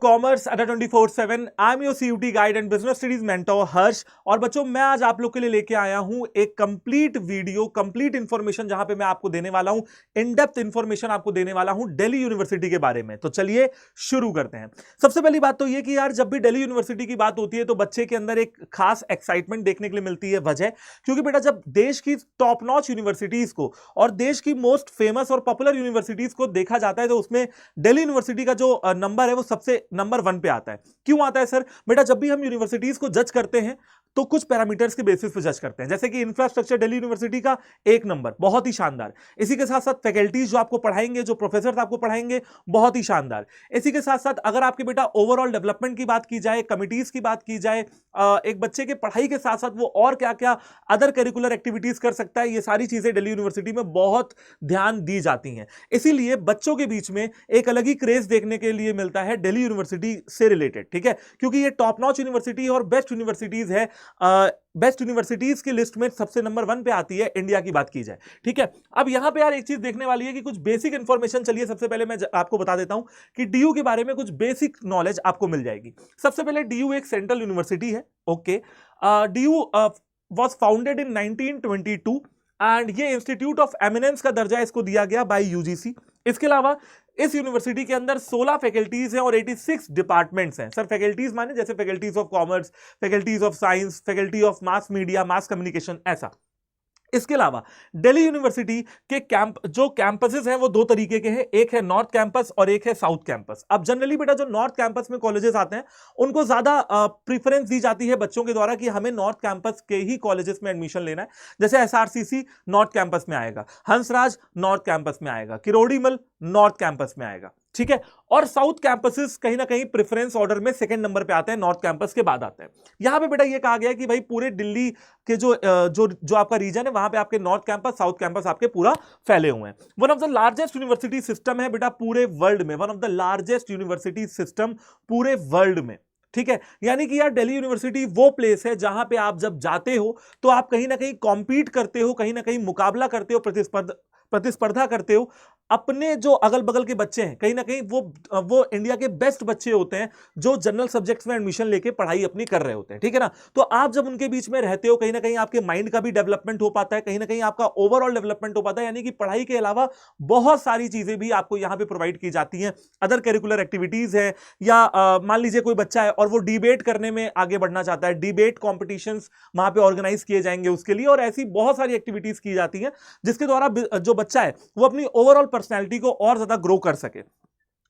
Commerce Adda 24/7। I am your CUT guide and business studies mentor Harsh. और बच्चों, मैं आज आप लोग के लिए लेके आया हूं एक कंप्लीट वीडियो, कंप्लीट इंफॉर्मेशन, जहां पे मैं आपको देने वाला हूं इन डेप्थ इंफॉर्मेशन आपको देने वाला हूं दिल्ली यूनिवर्सिटी के बारे में। तो चलिए शुरू करते हैं। सबसे पहली बात तो ये कि यार, जब भी दिल्ली यूनिवर्सिटी की बात होती है तो बच्चे के अंदर एक खास एक्साइटमेंट देखने के लिए मिलती है। वजह क्योंकि बेटा, जब देश की टॉप नॉच यूनिवर्सिटीज को और देश की मोस्ट फेमस और पॉपुलर यूनिवर्सिटीज को देखा जाता है तो उसमें दिल्ली यूनिवर्सिटी का जो नंबर है वो सबसे नंबर 1 पे आता है। क्यों आता है सर? बेटा, जब भी हम यूनिवर्सिटीज को जज करते हैं तो कुछ पैरामीटर्स के बेसिस पे जज करते हैं, जैसे कि इंफ्रास्ट्रक्चर दिल्ली यूनिवर्सिटी का 1 नंबर, बहुत ही शानदार। इसी के साथ साथ फैकल्टीज जो आपको पढ़ाएंगे, जो प्रोफेसर आपको पढ़ाएंगे, बहुत ही शानदार। इसी के साथ साथ अगर आपके बेटा ओवरऑल डेवलपमेंट की बात की जाए, कमिटीज की बात की जाए, एक बच्चे के पढ़ाई के साथ साथ वो और क्या क्या अदर करिकुलर एक्टिविटीज कर सकता है, ये सारी चीजें दिल्ली यूनिवर्सिटी में बहुत ध्यान दी जाती हैं। इसीलिए बच्चों के बीच में एक अलग ही क्रेज देखने के लिए मिलता है दिल्ली यूनिवर्सिटी से रिलेटेड, ठीक है, क्योंकि ये टॉप नॉच यूनिवर्सिटी और बेस्ट यूनिवर्सिटीज है। बेस्ट यूनिवर्सिटीज की लिस्ट में सबसे नंबर 1 पे आती है, इंडिया की बात की जाए, ठीक है। अब यहां पे यार एक चीज देखने वाली है कि कुछ बेसिक इंफॉर्मेशन, चलिए सबसे पहले मैं आपको बता देता हूं कि डीयू के बारे में कुछ बेसिक नॉलेज आपको मिल जाएगी। सबसे पहले, डीयू एक सेंट्रल यूनिवर्सिटी है, okay. DU was founded in 1922 and ये इंस्टीट्यूट ऑफ एमिनेंस का दर्जा इसको दिया गया बाय यूजीसी। इसके अलावा इस यूनिवर्सिटी के अंदर 16 फैकल्टीज हैं और 86 डिपार्टमेंट्स हैं। सर, फैकल्टीज माने जैसे faculties of commerce, faculties of science, faculty of mass media, mass communication, ऐसा। इसके अलावा दिल्ली यूनिवर्सिटी के जो कैंपसेस हैं वो 2 तरीके के हैं, एक है नॉर्थ कैंपस और एक है साउथ कैंपस। अब जनरली बेटा, जो नॉर्थ कैंपस में कॉलेजेस आते हैं उनको ज्यादा प्रीफरेंस दी जाती है बच्चों के द्वारा कि हमें नॉर्थ कैंपस के ही कॉलेजेस में एडमिशन लेना है। जैसे एसआरसीसी नॉर्थ कैंपस में आएगा, हंसराज नॉर्थ कैंपस में आएगा, किरोड़ीमल नॉर्थ कैंपस में आएगा, ठीक है। और साउथ कैंपसेस कहीं ना कहीं प्रेफरेंस ऑर्डर में सेकंड नंबर पे आते हैं, नॉर्थ कैंपस के बाद आते हैं। यहां पे बेटा ये कहा गया है कि भाई पूरे दिल्ली के जो आपका रीजन है वहां पे आपके नॉर्थ कैंपस, साउथ कैंपस आपके पूरा फैले हुए हैं। One of the largest university system है बेटा पूरे वर्ल्ड में, one of the largest university system पूरे वर्ल्ड में, ठीक है। यानी कि यार, दिल्ली यूनिवर्सिटी वो प्लेस है जहां पे आप जब जाते हो तो आप कहीं ना कहीं कॉम्पीट करते हो, कहीं ना कहीं मुकाबला करते हो, प्रतिस्पर्धा करते हो। अपने जो अगल बगल के बच्चे हैं, कहीं ना कहीं वो इंडिया के बेस्ट बच्चे होते हैं जो जनरल सब्जेक्ट्स में एडमिशन लेके पढ़ाई अपनी कर रहे होते हैं, ठीक है ना। तो आप जब उनके बीच में रहते हो, कहीं ना कहीं आपके माइंड का भी डेवलपमेंट हो पाता है, कहीं ना कहीं आपका ओवरऑल डेवलपमेंट हो पाता है। यानी कि पढ़ाई के अलावा बहुत सारी चीजें भी आपको यहां पे प्रोवाइड की जाती हैं। अदर करिकुलर एक्टिविटीज है, या मान लीजिए कोई बच्चा है और वो डिबेट करने में आगे बढ़ना चाहता है, डिबेट कॉम्पिटिशंस वहां पे ऑर्गेनाइज किए जाएंगे उसके लिए, और ऐसी बहुत सारी एक्टिविटीज की जाती हैं जिसके द्वारा जो बच्चा है वो अपनी ओवरऑल पर्सनैलिटी को और ज्यादा ग्रो कर सके।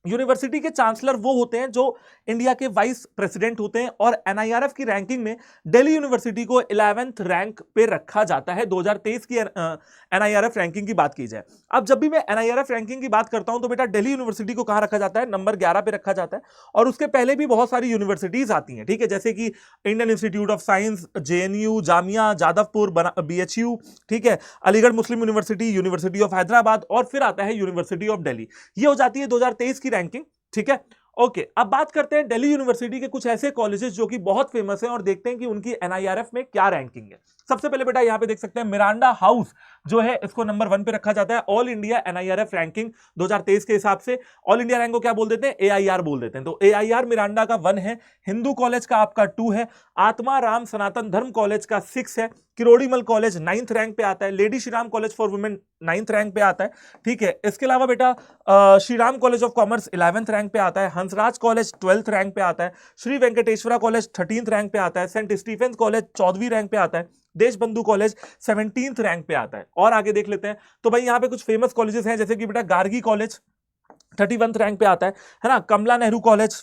यूनिवर्सिटी के चांसलर वो होते हैं जो इंडिया के वाइस प्रेसिडेंट होते हैं, और एनआईआरएफ की रैंकिंग में दिल्ली यूनिवर्सिटी को 11th रैंक पे रखा जाता है। 2023 की एनआईआरएफ रैंकिंग की बात की जाए। अब जब भी मैं एनआईआरएफ रैंकिंग की बात करता हूं तो बेटा, दिल्ली यूनिवर्सिटी को कहां रखा जाता है? नंबर 11 पे रखा जाता है। और उसके पहले भी बहुत सारी यूनिवर्सिटीज आती हैं, ठीक है, जैसे कि Indian institute of science, JNU, Jamia, Jadavpur, BHU, ठीक है, अलीगढ़ मुस्लिम यूनिवर्सिटी, यूनिवर्सिटी ऑफ हैदराबाद, और फिर आता है यूनिवर्सिटी ऑफ दिल्ली। ये हो जाती है 2023 की रैंकिंग, ठीक है। ओके, अब बात करते हैं दिल्ली यूनिवर्सिटी के कुछ ऐसे कॉलेजेस जो कि बहुत फेमस हैं और देखते हैं कि उनकी एनआईआरएफ में क्या रैंकिंग है। सबसे पहले बेटा यहां पे देख सकते हैं मिरांडा हाउस जो है इसको नंबर 1 पे रखा जाता है ऑल इंडिया एनआईआरएफ रैंकिंग 2023 के हिसाब से। ऑल इंडिया रैंक को क्या बोल देते हैं? एआईआर बोल देते हैं। तो एआईआर मिरांडा का 1 है, हिंदू कॉलेज का आपका 2 है, आत्मा राम सनातन धर्म कॉलेज का 6 है, किरोड़ीमल कॉलेज 9th रैंक पे आता है, lady Shri Ram college for women 9th rank पे आता है, ठीक है। इसके अलावा बेटा Shri Ram college of commerce 11th rank पे आता है, हंसराज कॉलेज 12th रैंक पे आता है, Shri Venkateswara college 13th rank पे आता है, सेंट स्टीफेंस कॉलेज 14वीं रैंक पे आता है, देशबंधु कॉलेज 17th रैंक पे आता है। और आगे देख लेते हैं तो भाई यहाँ पे कुछ फेमस कॉलेजेस हैं, जैसे कि बेटा गार्गी कॉलेज 31th रैंक पे आता है ना, कमला नेहरू कॉलेज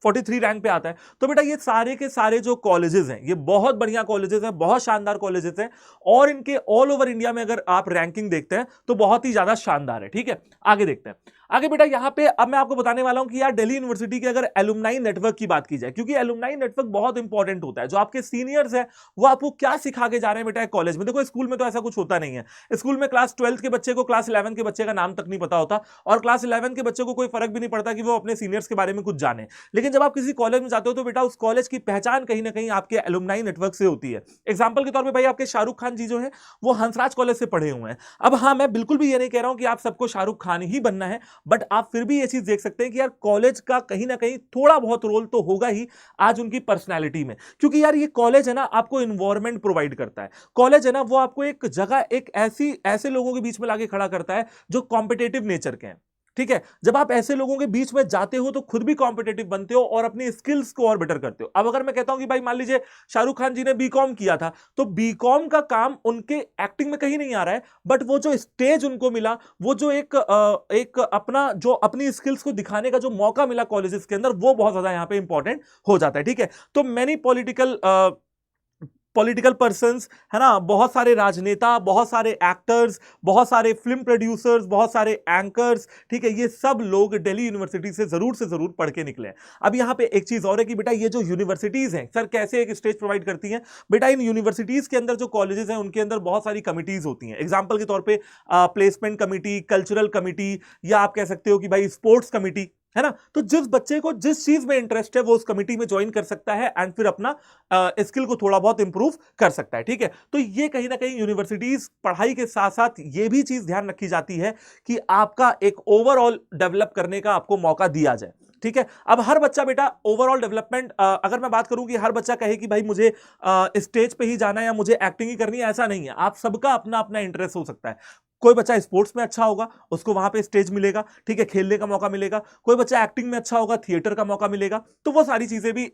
43 रैंक पे आता है। तो बेटा ये सारे के सारे जो कॉलेजेस हैं ये बहुत बढ़िया कॉलेजेस हैं, बहुत शानदार कॉलेजेस हैं, और इनके ऑल ओवर इंडिया में अगर आप रैंकिंग देखते हैं तो बहुत ही ज्यादा शानदार है, ठीक है। आगे देखते हैं। आगे बेटा यहाँ पे अब मैं आपको बताने वाला हूं कि यार दिल्ली यूनिवर्सिटी के अगर एलुमनाई नेटवर्क की बात की जाए, क्योंकि एलुमनाई नेटवर्क बहुत इंपॉर्टेंट होता है। जो आपके सीनियर्स हैं वो आपको क्या सिखा के जा रहे हैं बेटा कॉलेज में। देखो स्कूल में तो ऐसा कुछ होता नहीं है, स्कूल में क्लास 12th के बच्चे को क्लास 11 के बच्चे का नाम तक नहीं पता होता, और क्लास 11 के बच्चे को कोई फर्क भी नहीं पड़ता कि वो अपने सीनियर्स के बारे में कुछ जाने। लेकिन जब आप किसी कॉलेज में जाते हो तो बेटा उस कॉलेज की पहचान कहीं ना कहीं आपके एलुमनाई नेटवर्क से होती है। एग्जाम्पल के तौर पर भाई आपके शाहरुख खान जी जो है वो हंसराज कॉलेज से पढ़े हुए हैं। अब हाँ, मैं बिल्कुल भी ये नहीं कह रहा हूं कि आप सबको शाहरुख खान ही बनना है, बट आप फिर भी ये चीज देख सकते हैं कि यार कॉलेज का कहीं ना कहीं थोड़ा बहुत रोल तो होगा ही आज उनकी पर्सनैलिटी में, क्योंकि यार ये कॉलेज है ना आपको इन्वायरमेंट प्रोवाइड करता है। कॉलेज है ना वो आपको एक जगह, एक ऐसे लोगों के बीच में लाके खड़ा करता है जो कॉम्पिटेटिव नेचर के हैं। ठीक है, जब आप ऐसे लोगों के बीच में जाते हो तो खुद भी कॉम्पिटेटिव बनते हो और अपनी स्किल्स को और बेटर करते हो। अब अगर मैं कहता हूं कि भाई मान लीजिए शाहरुख खान जी ने बीकॉम किया था, तो बीकॉम का काम उनके एक्टिंग में कहीं नहीं आ रहा है, बट वो जो स्टेज उनको मिला, वो जो एक अपना जो अपनी स्किल्स को दिखाने का जो मौका मिला कॉलेजेस के अंदर, वो बहुत ज्यादा यहां पे इंपॉर्टेंट हो जाता है। ठीक है, तो मैनी पॉलिटिकल पर्संस है ना, बहुत सारे राजनेता, बहुत सारे एक्टर्स, बहुत सारे फिल्म प्रोड्यूसर्स, बहुत सारे एंकर्स, ठीक है, ये सब लोग दिल्ली यूनिवर्सिटी से जरूर पढ़ के निकले हैं। अब यहां पे एक चीज और है कि बेटा ये जो यूनिवर्सिटीज हैं सर कैसे एक स्टेज प्रोवाइड करती हैं। बेटा इन यूनिवर्सिटीज के अंदर जो कॉलेजेस हैं उनके अंदर बहुत सारी कमिटीज होती हैं। एग्जाम्पल के तौर पर प्लेसमेंट कमिटी, कल्चरल कमिटी, या आप कह सकते हो कि भाई स्पोर्ट्स कमिटी, है ना। तो जिस बच्चे को जिस चीज में इंटरेस्ट है वो उस कमिटी में ज्वाइन कर सकता है एंड फिर अपना स्किल को थोड़ा बहुत इंप्रूव कर सकता है। ठीक है, तो ये कहीं ना कहीं यूनिवर्सिटीज पढ़ाई के साथ साथ ये भी चीज ध्यान रखी जाती है कि आपका एक ओवरऑल डेवलप करने का आपको मौका दिया जाए। ठीक है, अब हर बच्चा बेटा ओवरऑल डेवलपमेंट, अगर मैं बात करूं कि हर बच्चा कहे कि भाई मुझे स्टेज पे ही जाना है या मुझे एक्टिंग ही करनी है, ऐसा नहीं है। आप सबका अपना अपना इंटरेस्ट हो सकता है। कोई बच्चा स्पोर्ट्स में अच्छा होगा, उसको वहां पे स्टेज मिलेगा, ठीक है, खेलने का मौका मिलेगा। कोई बच्चा एक्टिंग में अच्छा होगा, थिएटर का मौका मिलेगा। तो वो सारी चीजें भी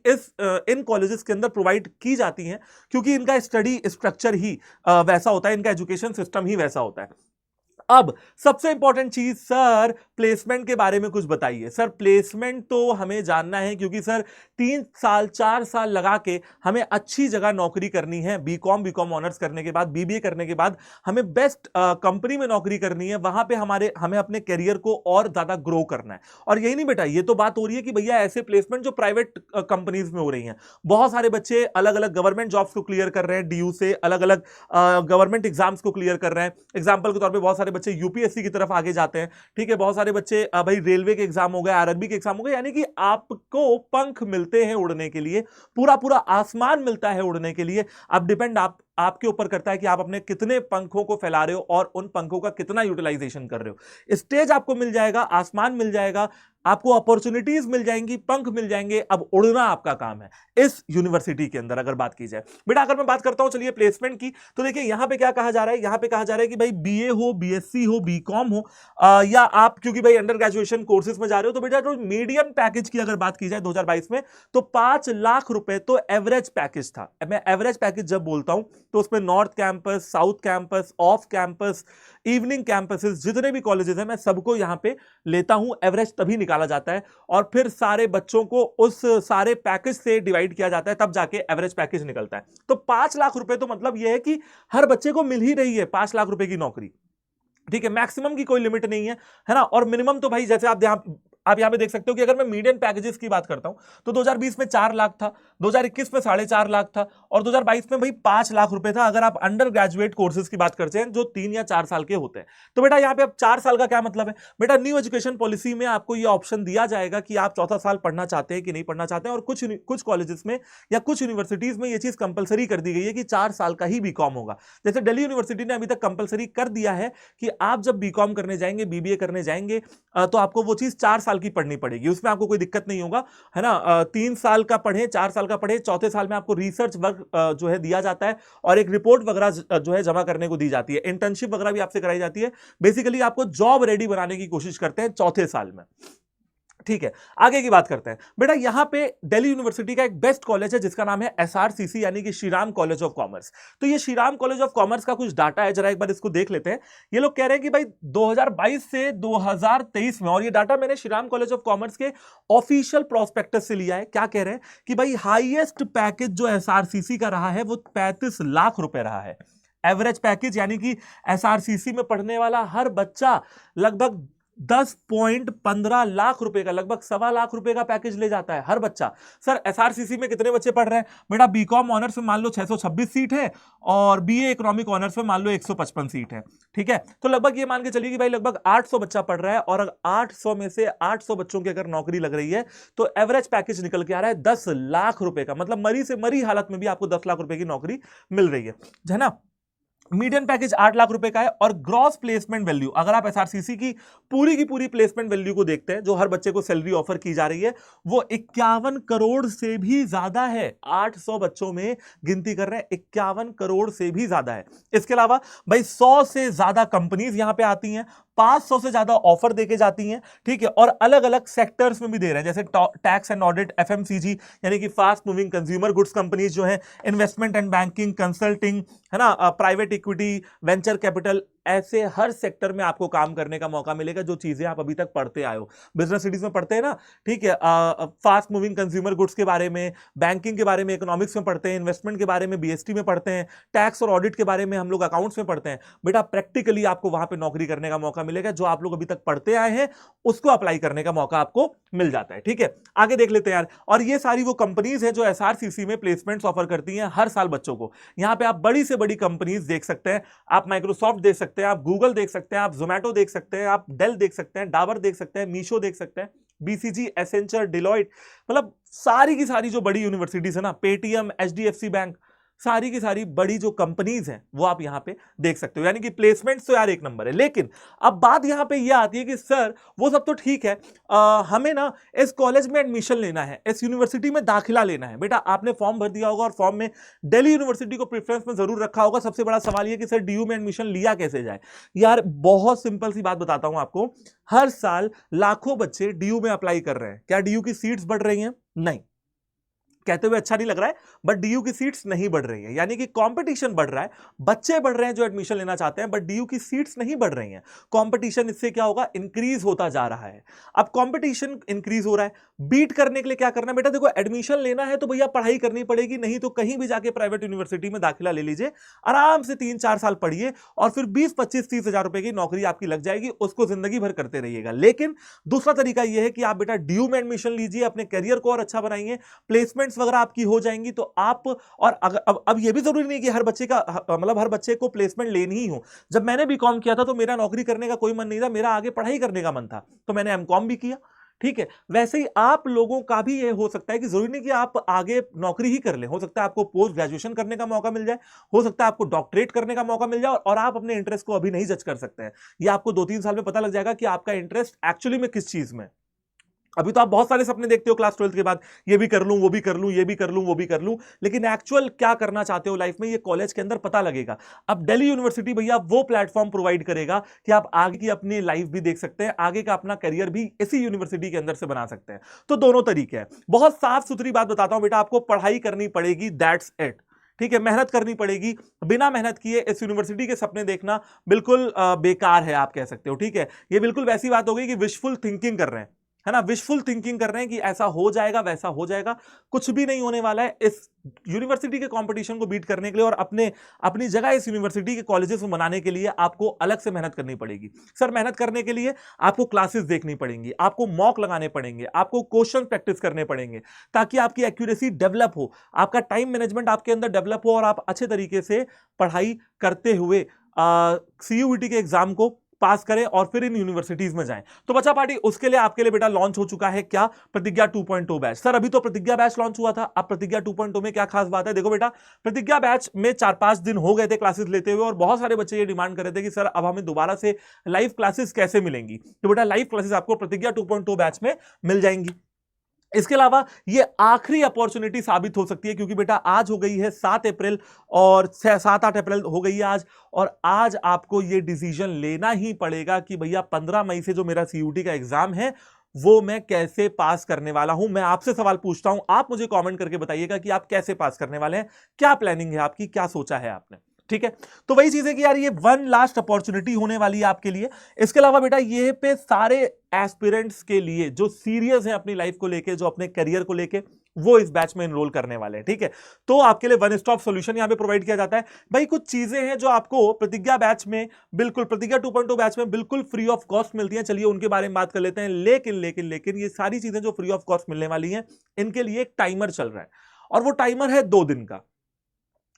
इन कॉलेजेस के अंदर प्रोवाइड की जाती हैं, क्योंकि इनका स्टडी स्ट्रक्चर ही वैसा होता है, इनका एजुकेशन सिस्टम ही वैसा होता है। अब सबसे इंपॉर्टेंट चीज सर, प्लेसमेंट के बारे में कुछ बताइए। सर प्लेसमेंट तो हमें जानना है, क्योंकि सर 3 साल 4 साल लगा के हमें अच्छी जगह नौकरी करनी है। बीकॉम ऑनर्स करने के बाद, बीबीए करने के बाद हमें बेस्ट कंपनी में नौकरी करनी है। वहां पे हमें अपने करियर को और ज्यादा ग्रो करना है। और यही नहीं बेटा, ये तो बात हो रही है कि भैया ऐसे प्लेसमेंट जो प्राइवेट कंपनीज में हो रही हैं। बहुत सारे बच्चे अलग अलग गवर्नमेंट जॉब्स को क्लियर कर रहे हैं, डीयू से अलग अलग गवर्नमेंट एग्जाम्स को क्लियर कर रहे हैं। एग्जाम्पल के तौर पर बहुत सारे बच्चे यूपीएससी की तरफ आगे जाते हैं। ठीक है, बहुत सारे बच्चे भाई रेलवे के एग्जाम हो गए, आरआरबी के एग्जाम हो गए, यानी कि आपको पंख मिलते हैं उड़ने के लिए, पूरा पूरा आसमान मिलता है उड़ने के लिए। अब डिपेंड आपके ऊपर करता है कि आप अपने कितने पंखों को फैला रहे हो और उन पंखों का कितना यूटिलाइजेशन कर रहे हो। स्टेज आपको मिल जाएगा, आसमान मिल जाएगा, आपको अपॉर्चुनिटीज मिल जाएंगी, पंख मिल जाएंगे। अब उड़ना आपका काम है इस यूनिवर्सिटी के अंदर। अगर बात की जाए बेटा, अगर मैं बात करता हूं चलिए प्लेसमेंट की, तो देखिए यहां पे क्या कहा जा रहा है। यहां पे कहा जा रहा है कि भाई बीए हो, बीएससी हो, बीकॉम हो, या आप क्योंकि भाई अंडर ग्रेजुएशन कोर्सेज में जा रहे हो, तो बेटा जो मीडियम पैकेज की अगर बात की जाए 2022 में, तो 5 लाख रुपए तो एवरेज पैकेज था। मैं एवरेज पैकेज जब बोलता हूं तो उसमें north campus, south campus, off campus, evening campuses, जितने भी कॉलेजेस हैं मैं सबको यहां पे लेता हूं। एवरेज तभी निकाला जाता है और फिर सारे बच्चों को उस सारे पैकेज से डिवाइड किया जाता है, तब जाके एवरेज पैकेज निकलता है। तो 5 लाख रुपए तो मतलब यह है कि हर बच्चे को मिल ही रही है 5 लाख रुपए की नौकरी। ठीक है, मैक्सिमम की कोई लिमिट नहीं है ना। और मिनिमम तो भाई जैसे आप यहां पे देख सकते हो कि अगर मैं मीडियम पैकेजेस की बात करता हूं तो 2020 में 4 लाख था, 2021 में 4.5 लाख था और 2022 में भाई 5 लाख रुपए था, अगर आप अंडर ग्रेजुएट कोर्सेज की बात करते हैं जो 3 या 4 साल के होते हैं। तो बेटा यहां पे अब 4 साल का क्या मतलब है बेटा, न्यू एजुकेशन पॉलिसी में आपको यह ऑप्शन दिया जाएगा कि आप चौथा साल पढ़ना चाहते हैं कि नहीं पढ़ना चाहते हैं। और कुछ कॉलेजेस में या कुछ यूनिवर्सिटीज में यह चीज कंपलसरी कर दी गई है कि 4 साल का ही बीकॉम होगा। जैसे दिल्ली यूनिवर्सिटी ने अभी तक कंपलसरी कर दिया है कि आप जब बीकॉम करने जाएंगे, बीबीए करने जाएंगे, तो आपको वो चीज 4 साल की पढ़नी पड़ेगी। उसमें आपको कोई दिक्कत नहीं होगा, है ना। 3 साल का पढ़े, 4 साल का पढ़े, चौथे साल में आपको रिसर्च वर्क जो है दिया जाता है और एक रिपोर्ट वगैरह जो है जमा करने को दी जाती है। इंटर्नशिप वगैरह भी आपसे कराई जाती है। बेसिकली आपको जॉब रेडी बनाने की कोशिश करते हैं चौथे साल में। ठीक है, आगे की बात करते हैं बेटा। यहां पे दिल्ली यूनिवर्सिटी का एक बेस्ट कॉलेज है जिसका नाम है एसआरसीसी, यानी कि श्रीराम कॉलेज ऑफ कॉमर्स। तो ये श्रीराम कॉलेज ऑफ कॉमर्स का कुछ डाटा है, जरा एक बार इसको देख लेते हैं। ये लोग कह रहे हैं कि भाई 2022 से 2023 में, और ये डाटा मैंने श्रीराम कॉलेज ऑफ कॉमर्स के ऑफिशियल प्रोस्पेक्टस से लिया है। क्या कह रहे हैं कि भाई हाईएस्ट पैकेज जो एसआरसीसी का रहा है वो 35 लाख रुपए रहा है एवरेज पैकेज, यानी कि एसआरसीसी में पढ़ने वाला हर बच्चा लगभग 10.15 लाख रुपए का, लगभग 1.25 लाख रुपए का पैकेज ले जाता है हर बच्चा। सर एसआरसीसी में कितने बच्चे पढ़ रहे हैं बेटा? बीकॉम ऑनर्स में मान लो 626 सीट है और बीए इकोनॉमिक ऑनर्स में मान लो 155 सीट है। ठीक है, तो लगभग ये मान के चलिए कि भाई लगभग 800 बच्चा पढ़ रहा है और अगर 800 में से 800 बच्चों की अगर नौकरी लग रही है तो एवरेज पैकेज निकल के आ रहा है 10 लाख रुपए का। मतलब मरी से मरी हालत में भी आपको 10 लाख रुपए की नौकरी मिल रही है ना। मीडियन पैकेज 8 लाख रुपए का है और ग्रॉस प्लेसमेंट वैल्यू अगर आप एसआरसीसी की पूरी प्लेसमेंट वैल्यू को देखते हैं जो हर बच्चे को सैलरी ऑफर की जा रही है वो 51 करोड़ से भी ज्यादा है। 800 बच्चों में गिनती कर रहे हैं, 51 करोड़ से भी ज्यादा है। इसके अलावा भाई 100 से ज्यादा कंपनीज यहां पे आती हैं, 500 से ज्यादा ऑफर देके जाती हैं, ठीक है, और अलग अलग सेक्टर्स में भी दे रहे हैं जैसे टैक्स एंड ऑडिट, एफएमसीजी यानी कि fast moving consumer goods companies जो है, इन्वेस्टमेंट एंड बैंकिंग, कंसल्टिंग, है ना, प्राइवेट इक्विटी, वेंचर कैपिटल, ऐसे हर सेक्टर में आपको काम करने का मौका मिलेगा जो चीजें आप अभी तक पढ़ते आए हो, बिजनेस स्टडीज में पढ़ते हैं ना, ठीक है। फास्ट मूविंग कंज्यूमर गुड्स के बारे में, बैंकिंग के बारे में इकोनॉमिक्स में पढ़ते हैं, इन्वेस्टमेंट के बारे में बीएसटी में पढ़ते हैं, टैक्स और ऑडिट के बारे में हम लोग अकाउंट्स में पढ़ते हैं। बेटा प्रैक्टिकली आपको वहां पे नौकरी करने का मौका मिलेगा, जो आप लोग अभी तक पढ़ते आए हैं उसको अप्लाई करने का मौका आपको मिल जाता है, ठीक है। आगे देख लेते हैं यार, और ये सारी वो कंपनीज है जो एसआरसीसी में प्लेसमेंट्स ऑफर करती हैं हर साल बच्चों को। यहां पे आप बड़ी से बड़ी कंपनीज देख सकते हैं, आप माइक्रोसॉफ्ट देख सकते हैं, आप गूगल देख सकते हैं, आप जोमेटो देख सकते हैं, आप डेल देख सकते हैं, डाबर देख सकते हैं, मीशो देख सकते हैं, बीसीजी, एसेंचर, डिलॉयट, मतलब सारी की सारी जो बड़ी यूनिवर्सिटीज है ना, पेटीएम, एचडीएफसी बैंक, सारी की सारी बड़ी जो कंपनीज हैं वो आप यहां पे देख सकते हो। यानी कि प्लेसमेंट्स तो यार एक नंबर है। लेकिन अब बात यहां पे ये आती है कि सर वो सब तो ठीक है, हमें ना इस कॉलेज में एडमिशन लेना है, इस यूनिवर्सिटी में दाखिला लेना है। बेटा आपने फॉर्म भर दिया होगा और फॉर्म में दिल्ली यूनिवर्सिटी को प्रेफरेंस में जरूर रखा होगा। सबसे बड़ा सवाल ये कि सर डीयू में एडमिशन लिया कैसे जाए। यार बहुत सिंपल सी बात बताता हूं आपको, हर साल लाखों बच्चे डीयू में अप्लाई कर रहे हैं। क्या डीयू की सीट्स बढ़ रही हैं? नहीं। कहते हुए अच्छा नहीं लग रहा है, बट डीयू की सीट्स नहीं बढ़ रही है, यानी कि कंपटीशन बढ़ रहा है, बच्चे बढ़ रहे हैं जो एडमिशन लेना चाहते हैं, बट डीयू की सीट्स नहीं बढ़ रही हैं। कंपटीशन इससे क्या होगा, इंक्रीज होता जा रहा है। अब कंपटीशन इंक्रीज हो रहा है, बीट करने के लिए क्या करना है बेटा, देखो एडमिशन लेना है तो भैया पढ़ाई करनी पड़ेगी, नहीं तो कहीं भी जाके प्राइवेट यूनिवर्सिटी में दाखिला ले लीजिए, आराम से 3-4 साल पढ़िए और फिर 20-25-30 हजार रुपए की नौकरी आपकी लग जाएगी, उसको जिंदगी भर करते रहिएगा। लेकिन दूसरा तरीका यह है कि आप बेटा डीयू में एडमिशन लीजिए, अपने करियर को और अच्छा बनाइए, प्लेसमेंट वगैरह आपकी हो जाएंगी तो आप, और अगर अब ये भी जरूरी नहीं कि हर बच्चे का मतलब हर बच्चे को प्लेसमेंट लेनी ही हो। जब मैंने बीकॉम किया था तो मेरा नौकरी करने का कोई मन नहीं था, मेरा आगे पढ़ाई करने का मन था, तो मैंने एमकॉम भी किया, ठीक है। वैसे ही आप लोगों का भी ये हो सकता है कि जरूरी नहीं कि आप आगे नौकरी ही कर लें, हो सकता है आपको पोस्ट ग्रेजुएशन करने का मौका मिल जाए, हो सकता है आपको डॉक्टरेट करने का मौका मिल जाए, और आप अपने इंटरेस्ट को अभी नहीं जज कर सकते हैं। ये आपको 2-3 साल में पता लग जाएगा कि आपका इंटरेस्ट एक्चुअली में किस चीज में। अभी तो आप बहुत सारे सपने देखते हो क्लास 12 के बाद, ये भी कर लूं, वो भी कर लूं, ये भी कर लूं, वो भी कर लूं, लेकिन एक्चुअल क्या करना चाहते हो लाइफ में ये कॉलेज के अंदर पता लगेगा। अब दिल्ली यूनिवर्सिटी भैया वो प्लेटफॉर्म प्रोवाइड करेगा कि आप आगे की अपनी लाइफ भी देख सकते हैं, आगे का अपना करियर भी इसी यूनिवर्सिटी के अंदर से बना सकते हैं। तो दोनों तरीके हैं। बहुत साफ सुथरी बात बताता हूं बेटा, आपको पढ़ाई करनी पड़ेगी, दैट्स इट, ठीक है। मेहनत करनी पड़ेगी, बिना मेहनत किए इस यूनिवर्सिटी के सपने देखना बिल्कुल बेकार है, आप कह सकते हो, ठीक है। ये बिल्कुल वैसी बात हो गई कि विशफुल थिंकिंग कर रहे हैं, है ना, विशफुल थिंकिंग कर रहे हैं कि ऐसा हो जाएगा वैसा हो जाएगा। कुछ भी नहीं होने वाला है। इस यूनिवर्सिटी के कंपटीशन को बीट करने के लिए और अपनी जगह इस यूनिवर्सिटी के कॉलेजेस में बनाने के लिए आपको अलग से मेहनत करनी पड़ेगी। सर मेहनत करने के लिए आपको क्लासेस देखनी पड़ेंगी, आपको मॉक लगाने पड़ेंगे, आपको क्वेश्चन प्रैक्टिस करने पड़ेंगे, ताकि आपकी एक्यूरेसी डेवलप हो, आपका टाइम मैनेजमेंट आपके अंदर डेवलप हो और आप अच्छे तरीके से पढ़ाई करते हुए सीयूईटी के एग्जाम को पास करें और फिर इन यूनिवर्सिटीज में जाएं। तो बच्चा पार्टी उसके लिए आपके लिए बेटा लॉन्च हो चुका है क्या, प्रतिज्ञा 2.0 बैच। सर अभी तो प्रतिज्ञा बैच लॉन्च हुआ था, अब प्रतिज्ञा 2.0 में क्या खास बात है। देखो बेटा, प्रतिज्ञा बैच में 4-5 दिन हो गए थे क्लासेस लेते हुए, और बहुत सारे बच्चे ये डिमांड कर रहे थे कि सर अब हमें दोबारा से लाइव क्लासेस कैसे मिलेंगी। तो बेटा लाइव क्लासेस आपको प्रतिज्ञा 2.0 बैच में मिल जाएंगी। इसके अलावा ये आखिरी अपॉर्चुनिटी साबित हो सकती है, क्योंकि बेटा आज हो गई है 7 अप्रैल और 7-8 अप्रैल हो गई है आज, और आज आपको ये डिसीजन लेना ही पड़ेगा कि भैया 15 मई से जो मेरा सीयूटी का एग्जाम है वो मैं कैसे पास करने वाला हूं। मैं आपसे सवाल पूछता हूं, आप मुझे कमेंट करके बताइएगा कि आप कैसे पास करने वाले हैं, क्या प्लानिंग है आपकी, क्या सोचा है आपने, ठीक है। तो वही चीज है कि यार ये वन लास्ट अपॉर्चुनिटी होने वाली है आपके लिए। इसके अलावा बेटा ये पे सारे एस्पिरेंट्स के लिए जो सीरियस हैं अपनी लाइफ को लेके, जो अपने करियर को लेके, वो इस बैच में एनरोल करने वाले हैं, ठीक है। तो आपके लिए वन स्टॉप सॉल्यूशन यहां पे प्रोवाइड किया जाता है। भाई कुछ चीजें हैं जो आपको प्रतिज्ञा बैच में बिल्कुल, प्रतिज्ञा 2.0 बैच में बिल्कुल फ्री ऑफ कॉस्ट मिलती हैं, चलिए उनके बारे में बात कर लेते हैं। लेकिन ये सारी चीजें जो फ्री ऑफ कॉस्ट मिलने वाली हैं, इनके लिए एक टाइमर चल रहा है, और वो टाइमर है 2 दिन का।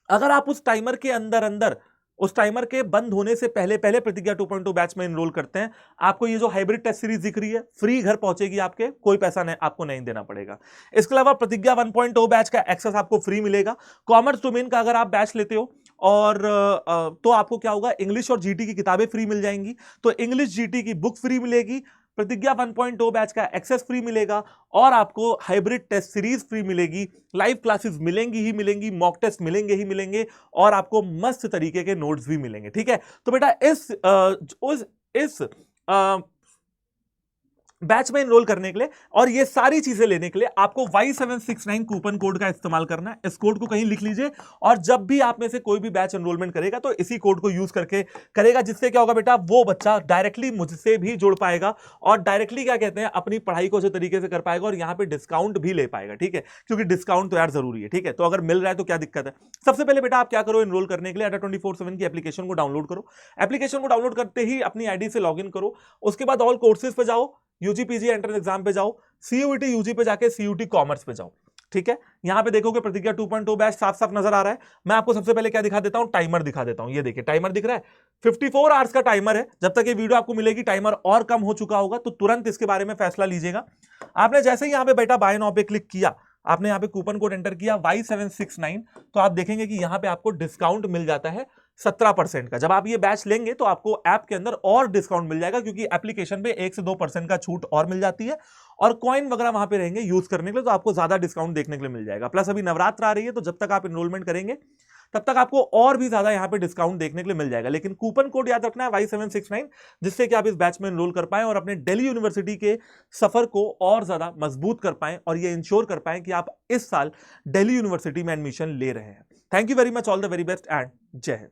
अगर आप उस टाइमर के अंदर उस टाइमर के बंद होने से पहले प्रतिज्ञा 2.0 बैच में एनरोल करते हैं, आपको ये जो हाइब्रिड टेस्ट सीरीज दिख रही है फ्री घर पहुंचेगी आपके, कोई पैसा नहीं आपको नहीं देना पड़ेगा। इसके अलावा प्रतिज्ञा 1.0 बैच का एक्सेस आपको फ्री मिलेगा। कॉमर्स डोमेन का अगर आप बैच लेते हो और तो आपको क्या होगा, इंग्लिश और जीटी की किताबें फ्री मिल जाएंगी। तो इंग्लिश जीटी की बुक फ्री मिलेगी, प्रतिज्ञा 1.0 बैच का एक्सेस फ्री मिलेगा, और आपको हाइब्रिड टेस्ट सीरीज फ्री मिलेगी, लाइव क्लासेस मिलेंगी ही मिलेंगी, मॉक टेस्ट मिलेंगे ही मिलेंगे, और आपको मस्त तरीके के नोट्स भी मिलेंगे। ठीक है, तो बेटा इस बैच में एनरोल करने के लिए और ये सारी चीजें लेने के लिए आपको Y769 कूपन कोड का इस्तेमाल करना है। इस कोड को कहीं लिख लीजिए, और जब भी आप में से कोई भी बैच एनरोलमेंट करेगा तो इसी कोड को यूज करके करेगा, जिससे क्या होगा बेटा, वो बच्चा डायरेक्टली मुझसे भी जुड़ पाएगा और डायरेक्टली क्या कहते हैं, अपनी पढ़ाई को अच्छे तरीके से कर पाएगा और यहां पर डिस्काउंट भी ले पाएगा। ठीक है, क्योंकि डिस्काउंट तो यार जरूरी है। ठीक है, तो अगर मिल रहा है तो क्या दिक्कत है। सबसे पहले बेटा आप क्या करो, एनरोल करने के लिए अड्डा 24/7 की एप्लीकेशन को डाउनलोड करो। एप्लीकेशन को डाउनलोड करते ही अपनी आईडी से लॉग इन करो, उसके बाद ऑल कोर्सेज पे जाओ, यूजी पीजी एंट्रेंस एग्जाम पे जाओ, सीयूटी यूजी पे जाके सीयूटी कॉमर्स पे जाओ। ठीक है, यहां पे देखोगे प्रतिज्ञा 2.0 बैच साफ साफ नजर आ रहा है। मैं आपको सबसे पहले क्या दिखा देता हूं, टाइमर दिखा देता हूं। ये देखिए टाइमर दिख रहा है, 54 आवर्स का टाइमर है। जब तक ये वीडियो आपको मिलेगी टाइमर और कम हो चुका होगा, तो तुरंत इसके बारे में फैसला लीजिएगा। आपने जैसे ही यहां पे बेटा बाय नाउ पे क्लिक किया, आपने यहां पे कूपन कोड एंटर किया Y769, तो आप देखेंगे कि यहां पे आपको डिस्काउंट मिल जाता है 17% का। जब आप ये बैच लेंगे तो आपको ऐप के अंदर और डिस्काउंट मिल जाएगा, क्योंकि एप्लीकेशन पे 1 से 2% का छूट और मिल जाती है, और कॉइन वगैरह वहां पे रहेंगे यूज करने के लिए, तो आपको ज्यादा डिस्काउंट देखने के लिए मिल जाएगा। प्लस अभी नवरात्र आ रही है, तो जब तक आप एनरोलमेंट करेंगे तब तक आपको और भी ज्यादा यहां पे डिस्काउंट देखने के लिए मिल जाएगा। लेकिन कूपन कोड याद रखना है Y769, जिससे कि आप इस बैच में एनरोल कर पाएं और अपने दिल्ली यूनिवर्सिटी के सफर को और ज्यादा मजबूत कर पाएं, और ये इंश्योर कर पाएं कि आप इस साल दिल्ली यूनिवर्सिटी में एडमिशन ले रहे हैं। Thank you very much, all the very best and जय हिंद।